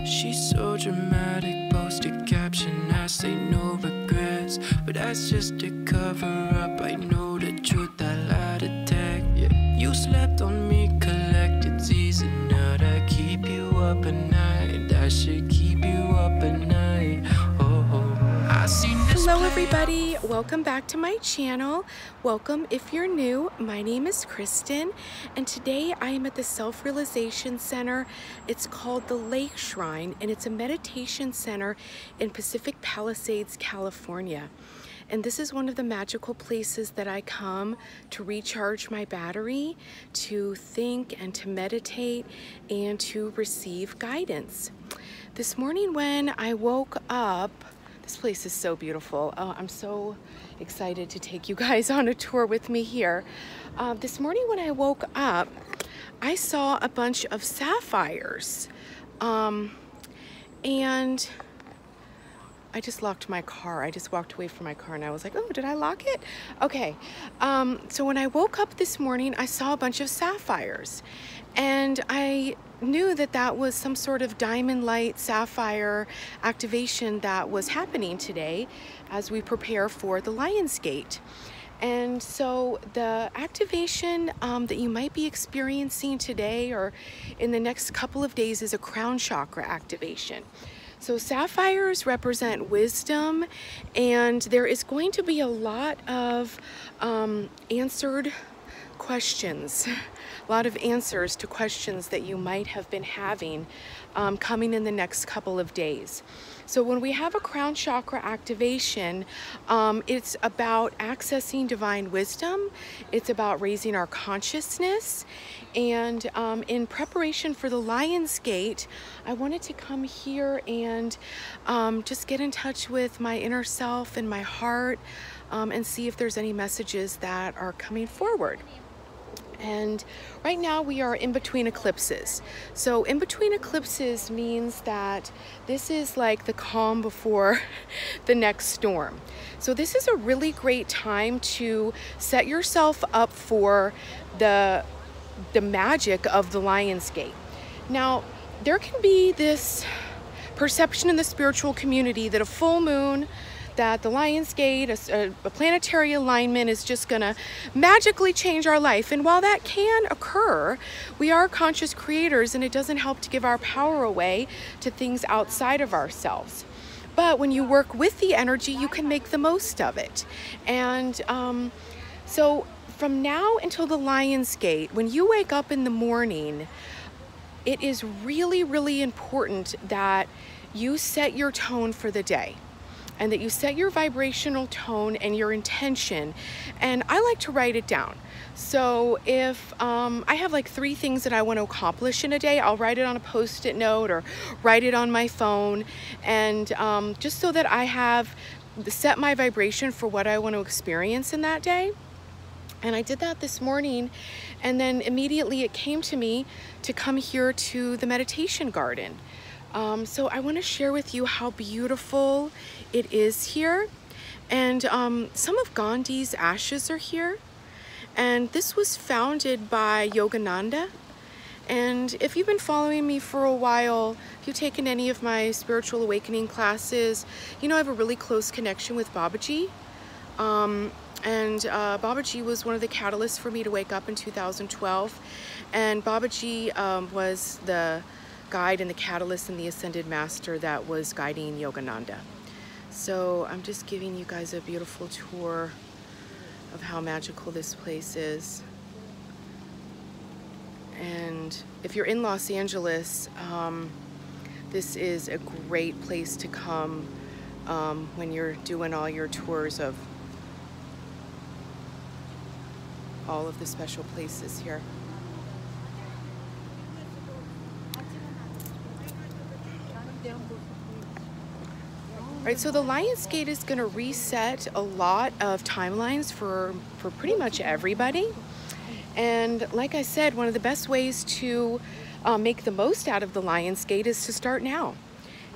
She's so dramatic, posted caption, I say no regrets, but that's just a cover up. I know the truth, I lied to tech. Yeah, you slept on me, collected season. Now that keep you up at night, that should keep you up at night. I seen this. Hello everybody, welcome back to my channel. Welcome if you're new. My name is Kristen and today I am at the Self-Realization Center. It's called the Lake Shrine and it's a meditation center in Pacific Palisades, California. And this is one of the magical places that I come to recharge my battery, to think and to meditate and to receive guidance. This morning when I woke up, this place is so beautiful. Oh, I'm so excited to take you guys on a tour with me here. This morning when I woke up, I saw a bunch of sapphires. And I just locked my car. I just walked away from my car and I was like, oh, did I lock it? Okay. So when I woke up this morning, I saw a bunch of sapphires. And I knew that that was some sort of diamond light sapphire activation that was happening today as we prepare for the Lion's Gate. And so the activation that you might be experiencing today or in the next couple of days is a crown chakra activation. So sapphires represent wisdom, and there is going to be a lot of answered questions, a lot of answers to questions that you might have been having coming in the next couple of days. So when we have a crown chakra activation, it's about accessing divine wisdom. It's about raising our consciousness. And in preparation for the Lion's Gate, I wanted to come here and just get in touch with my inner self and my heart and see if there's any messages that are coming forward. And right now we are in between eclipses. So in between eclipses means that this is like the calm before the next storm. So this is a really great time to set yourself up for the magic of the Lion's Gate. Now, there can be this perception in the spiritual community that a full moon, that the Lion's Gate, a planetary alignment is just gonna magically change our life. And while that can occur, we are conscious creators and it doesn't help to give our power away to things outside of ourselves. But when you work with the energy, you can make the most of it. And so from now until the Lion's Gate, when you wake up in the morning, it is really, really important that you set your tone for the day, and that you set your vibrational tone and your intention. And I like to write it down. So if I have like 3 things that I want to accomplish in a day, I'll write it on a post-it note or write it on my phone, and just so that I have set my vibration for what I want to experience in that day. And I did that this morning, and then immediately it came to me to come here to the meditation garden. So I want to share with you how beautiful it is here. And some of Gandhi's ashes are here. And this was founded by Yogananda. And if you've been following me for a while, if you've taken any of my spiritual awakening classes, you know I have a really close connection with Babaji. Babaji was one of the catalysts for me to wake up in 2012. And Babaji was the guide and the catalyst and the ascended master that was guiding Yogananda. So I'm just giving you guys a beautiful tour of how magical this place is. And if you're in Los Angeles, this is a great place to come when you're doing all your tours of all of the special places here. Right, so the Lion's Gate is going to reset a lot of timelines for pretty much everybody. And like I said, one of the best ways to make the most out of the Lion's Gate is to start now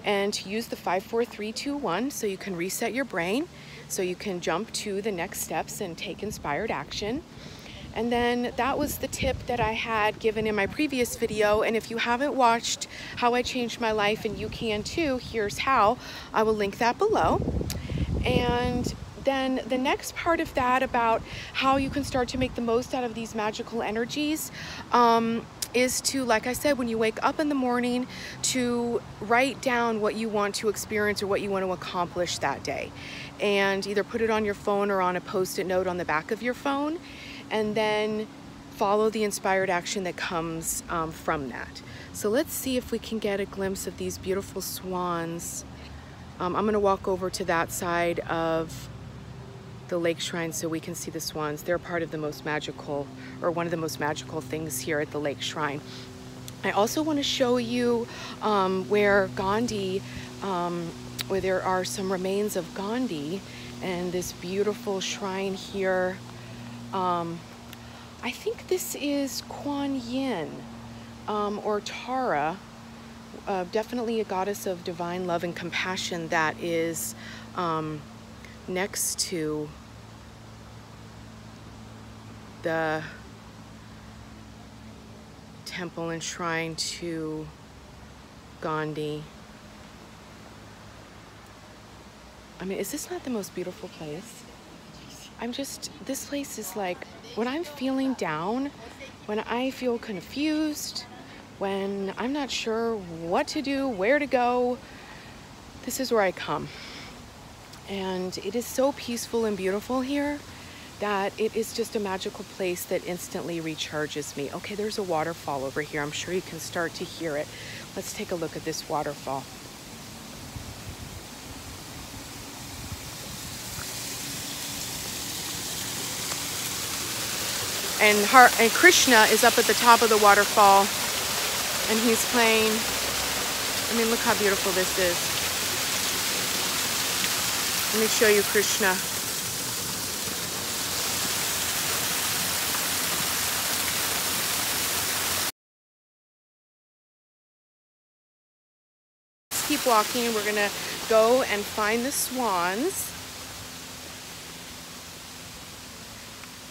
and to use the 5, 4, 3, 2, 1 so you can reset your brain, so you can jump to the next steps and take inspired action. And then that was the tip that I had given in my previous video. And if you haven't watched how I changed my life, and you can too, here's how. I will link that below. And then the next part of that about how you can start to make the most out of these magical energies is to, like I said, when you wake up in the morning, to write down what you want to experience or what you want to accomplish that day. And either put it on your phone or on a post-it note on the back of your phone, and then follow the inspired action that comes from that. So let's see if we can get a glimpse of these beautiful swans. I'm gonna walk over to that side of the lake shrine so we can see the swans. They're part of the most magical, or one of the most magical things here at the lake shrine. I also want to show you where Gandhi, where there are some remains of Gandhi, and this beautiful shrine here. I think this is Kuan Yin, or Tara, definitely a goddess of divine love and compassion that is next to the temple and shrine to Gandhi. I mean, is this not the most beautiful place? This place is like, when I'm feeling down, when I feel confused, when I'm not sure what to do, where to go, this is where I come. And it is so peaceful and beautiful here that it is just a magical place that instantly recharges me. Okay, there's a waterfall over here. I'm sure you can start to hear it. Let's take a look at this waterfall. And Krishna is up at the top of the waterfall, and he's playing. I mean, look how beautiful this is. Let me show you Krishna. Let's keep walking. We're gonna go and find the swans.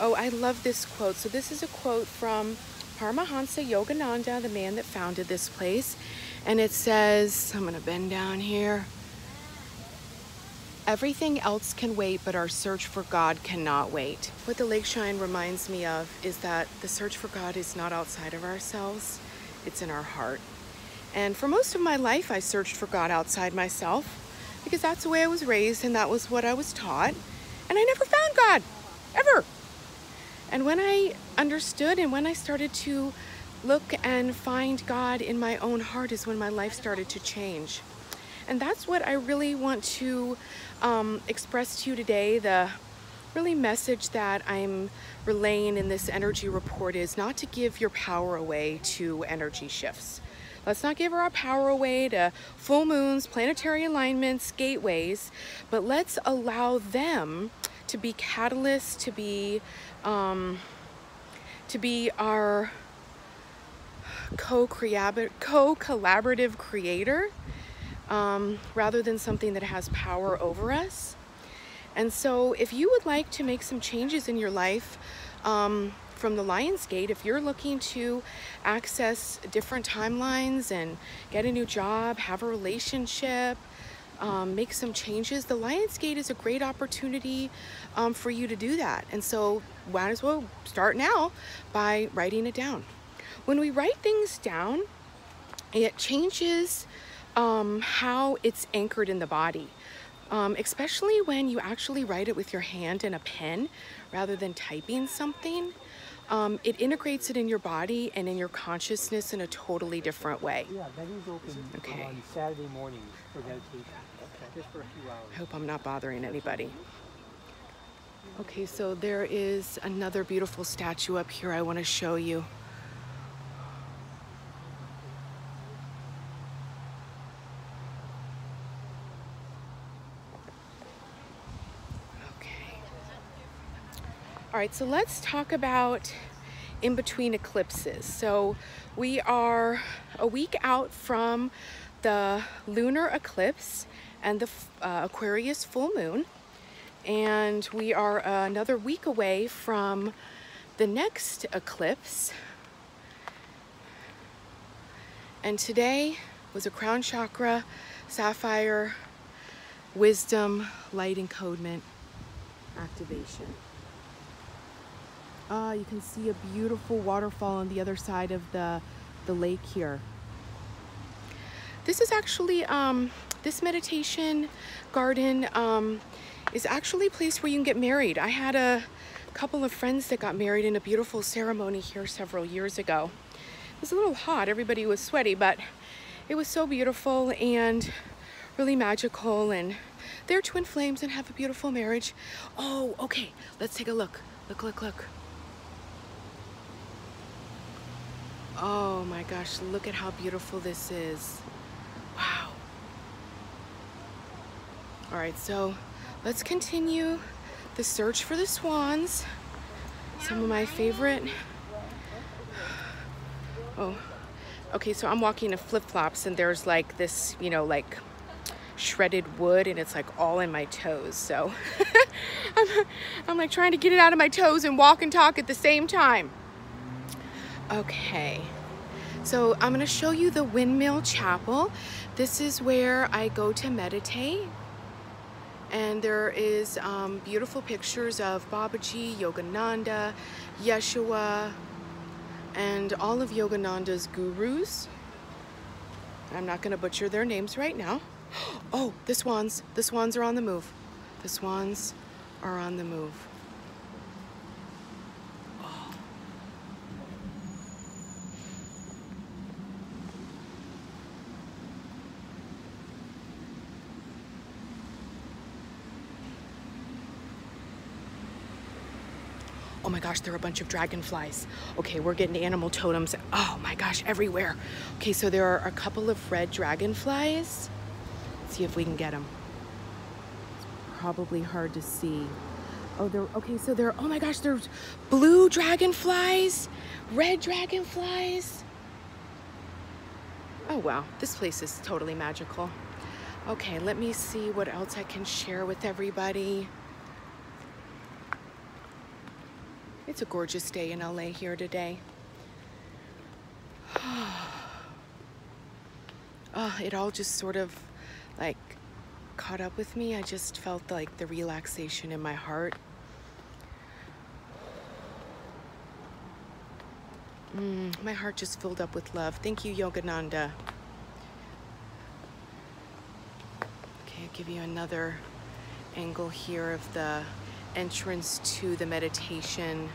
Oh, I love this quote. So this is a quote from Paramahansa Yogananda, the man that founded this place. And it says, I'm gonna bend down here. Everything else can wait, but our search for God cannot wait. What the lake shrine reminds me of is that the search for God is not outside of ourselves, it's in our heart. And for most of my life, I searched for God outside myself because that's the way I was raised and that was what I was taught. And I never found God, ever. And when I understood and when I started to look and find God in my own heart is when my life started to change. And that's what I really want to express to you today. The really message that I'm relaying in this energy report is not to give your power away to energy shifts. Let's not give our power away to full moons, planetary alignments, gateways, but let's allow them to be catalysts, to be our co-collaborative creator, rather than something that has power over us. And so if you would like to make some changes in your life from the Lion's Gate, if you're looking to access different timelines and get a new job, have a relationship, make some changes, the Lion's Gate is a great opportunity for you to do that. And so might as well start now by writing it down. When we write things down, it changes how it's anchored in the body, especially when you actually write it with your hand and a pen rather than typing something. It integrates it in your body and in your consciousness in a totally different way. Yeah, that is open on Saturday mornings for meditation, just for a few hours. I hope I'm not bothering anybody. Okay, so there is another beautiful statue up here I want to show you. All right, so let's talk about in between eclipses. So we are a week out from the lunar eclipse and the Aquarius full moon, and we are another week away from the next eclipse. And today was a crown chakra, sapphire, wisdom, light encodement activation. You can see a beautiful waterfall on the other side of the lake here. This is actually, this meditation garden is actually a place where you can get married. I had a couple of friends that got married in a beautiful ceremony here several years ago. It was a little hot, everybody was sweaty, but it was so beautiful and really magical, and they're twin flames and have a beautiful marriage. Oh, okay, let's take a look. Look, look, look. Oh my gosh, look at how beautiful this is. Wow. All right, so let's continue the search for the swans. Some of my favorite. Oh, okay, so I'm walking in flip-flops and there's like this, you know, like shredded wood, and it's like all in my toes. So I'm like trying to get it out of my toes and walk and talk at the same time. Okay, so I'm gonna show you the Windmill Chapel. This is where I go to meditate. And there is beautiful pictures of Babaji, Yogananda, Yeshua, and all of Yogananda's gurus. I'm not gonna butcher their names right now. Oh, the swans are on the move. The swans are on the move. Oh my gosh, there are a bunch of dragonflies. Okay, we're getting animal totems. Oh my gosh, everywhere. Okay, so there are a couple of red dragonflies. Let's see if we can get them. It's probably hard to see. Oh, okay, so oh my gosh, there's blue dragonflies, red dragonflies. Oh wow, this place is totally magical. Okay, let me see what else I can share with everybody. It's a gorgeous day in LA here today. Oh, it all just sort of like caught up with me. I just felt like the relaxation in my heart. My heart just filled up with love. Thank you, Yogananda. Okay, I'll give you another angle here of the entrance to the meditation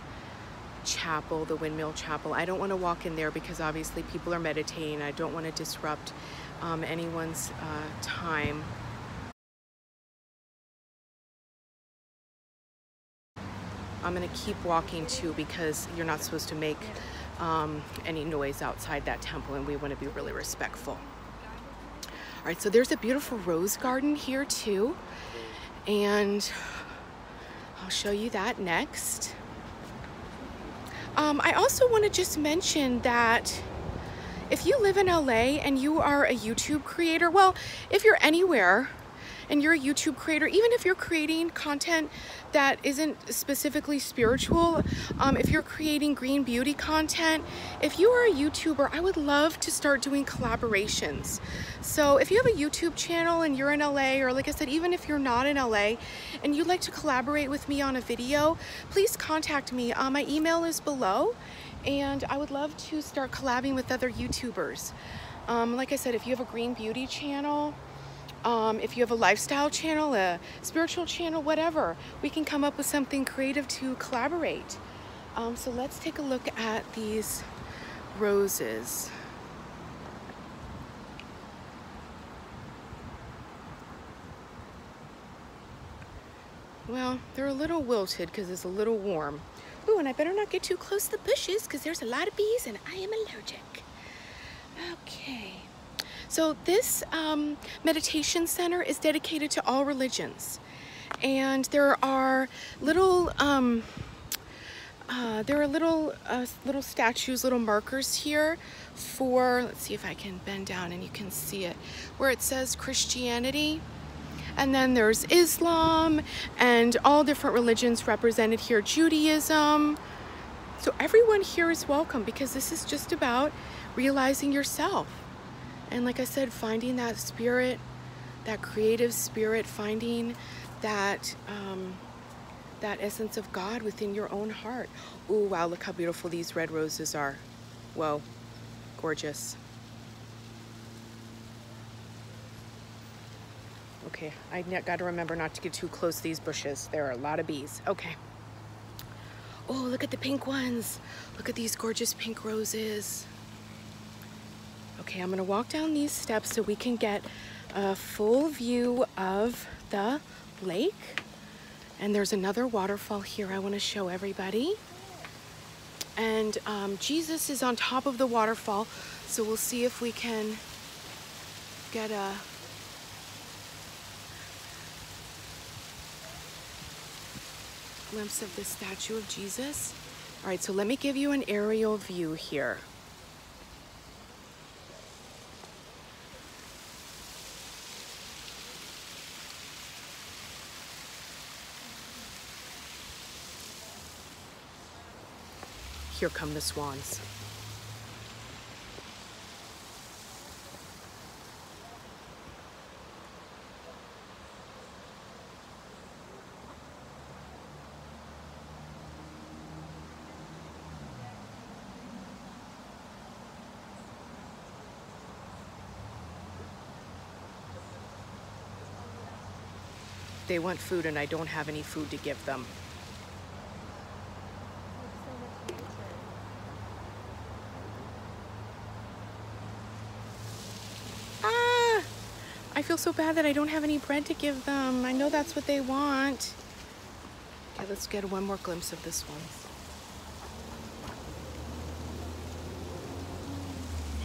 chapel, the Windmill Chapel. I don't want to walk in there because obviously people are meditating. I don't want to disrupt anyone's time. I'm going to keep walking too because you're not supposed to make any noise outside that temple, and we want to be really respectful. All right, so there's a beautiful rose garden here too, and I'll show you that next. I also want to just mention that if you live in LA and you are a YouTube creator, well, if you're anywhere and you're a YouTube creator, even if you're creating content that isn't specifically spiritual, if you're creating green beauty content, if you are a YouTuber, I would love to start doing collaborations. So if you have a YouTube channel and you're in LA, or like I said, even if you're not in LA and you'd like to collaborate with me on a video, please contact me. My email is below, and I would love to start collabing with other YouTubers. Like I said, if you have a green beauty channel, if you have a lifestyle channel, a spiritual channel, whatever, we can come up with something creative to collaborate. So let's take a look at these roses. Well, they're a little wilted because it's a little warm. Ooh, and I better not get too close to the bushes because there's a lot of bees and I am allergic. Okay. So this meditation center is dedicated to all religions, and there are little little statues, little markers here for, let's see if I can bend down and you can see it, where it says Christianity, and then there's Islam and all different religions represented here, Judaism, So everyone here is welcome, because this is just about realizing yourself. And like I said, finding that spirit, that creative spirit, finding that that essence of God within your own heart. Oh, wow, look how beautiful these red roses are. Whoa, gorgeous. Okay, I got to remember not to get too close to these bushes. There are a lot of bees. Okay. Oh, look at the pink ones. Look at these gorgeous pink roses. Okay, I'm gonna walk down these steps so we can get a full view of the lake. And there's another waterfall here I want to show everybody. And Jesus is on top of the waterfall, so we'll see if we can get a glimpse of the statue of Jesus. All right, so let me give you an aerial view here. Here come the swans. They want food and I don't have any food to give them. I feel so bad that I don't have any bread to give them. I know that's what they want. Okay, let's get one more glimpse of this one.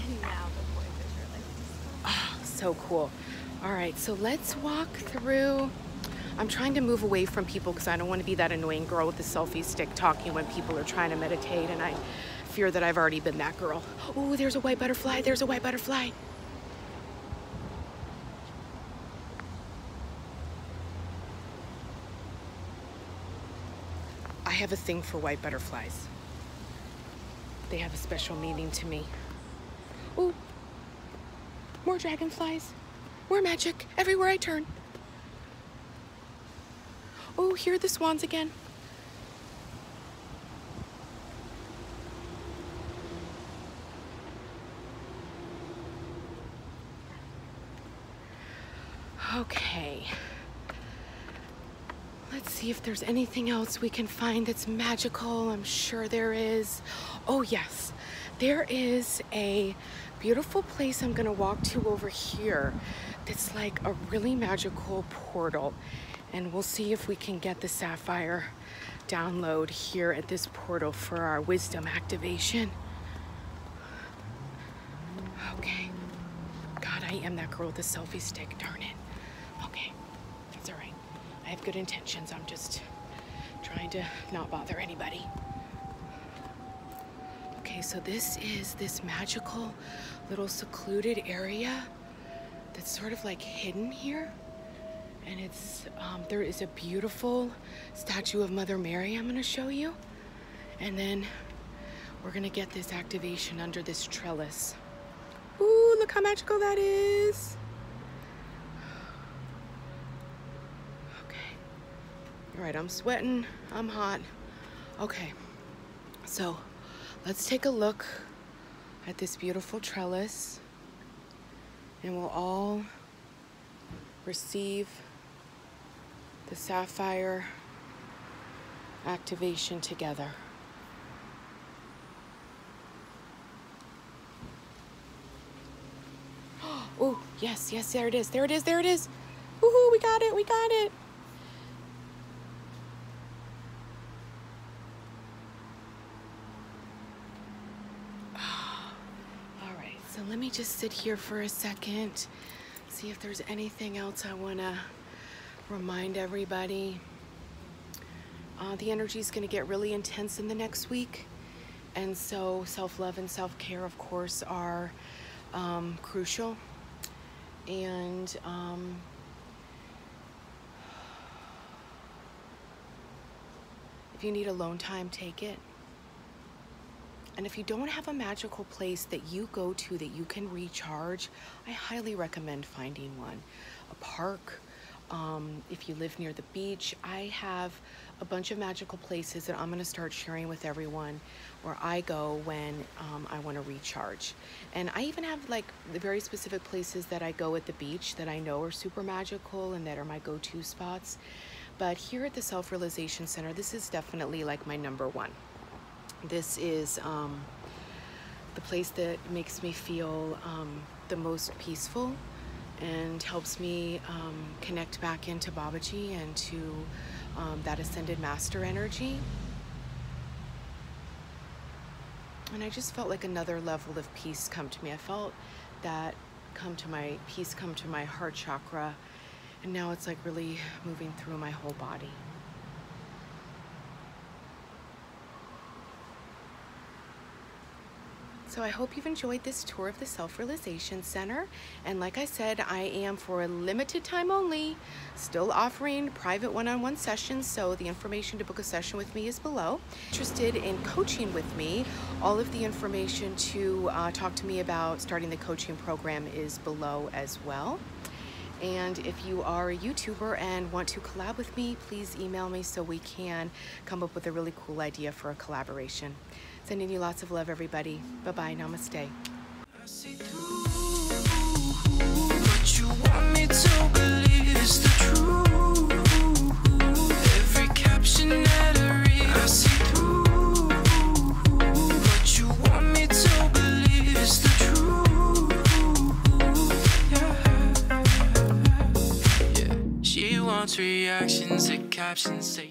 And now the boy fish are like, Oh, so cool. All right, so let's walk through. I'm trying to move away from people because I don't want to be that annoying girl with the selfie stick talking when people are trying to meditate, and I fear that I've already been that girl. Oh, there's a white butterfly. There's a white butterfly. I have a thing for white butterflies. They have a special meaning to me. Oh, more dragonflies, more magic everywhere I turn. Oh, here are the swans again. Okay. Let's see if there's anything else we can find that's magical. I'm sure there is. Oh yes, there is a beautiful place I'm gonna walk to over here that's like a really magical portal. And we'll see if we can get the sapphire download here at this portal for our wisdom activation. Okay. God, I am that girl with the selfie stick, darn it. Okay, that's all right. I have good intentions. I'm just trying to not bother anybody. Okay, so this is this magical little secluded area that's sort of like hidden here. And it's, there is a beautiful statue of Mother Mary I'm gonna show you. And then we're gonna get this activation under this trellis. Ooh, look how magical that is. Okay. All right, I'm sweating, I'm hot. Okay, so let's take a look at this beautiful trellis, and we'll all receive the sapphire activation together. Oh, yes, yes, there it is, there it is, there it is. Woohoo, we got it, we got it. All right, so let me just sit here for a second, see if there's anything else I wanna remind everybody. The energy is going to get really intense in the next week, and so self-love and self-care, of course, are crucial. And if you need alone time, take it. And if you don't have a magical place that you go to that you can recharge, I highly recommend finding one. A park, if you live near the beach. I have a bunch of magical places that I'm going to start sharing with everyone where I go when I want to recharge. And I even have like the very specific places that I go at the beach that I know are super magical and that are my go-to spots. But here at the Self-Realization Center, this is definitely like my number one. This is the place that makes me feel the most peaceful and helps me connect back into Babaji and to that Ascended Master energy. And I just felt like another level of peace come to me. I felt that peace come to my heart chakra, and now it's like really moving through my whole body. So I hope you've enjoyed this tour of the Self-Realization Center. And like I said, I am, for a limited time only, still offering private one-on-one sessions. So the information to book a session with me is below. Interested in coaching with me, all of the information to talk to me about starting the coaching program is below as well. And if you are a YouTuber and want to collab with me, please email me so we can come up with a really cool idea for a collaboration. Sending you lots of love, everybody. Bye-bye. Namaste. I see through what you want me to believe is the truth. Every caption that I read, I see through what you want me to believe is the truth. Yeah. She wants reactions to captions say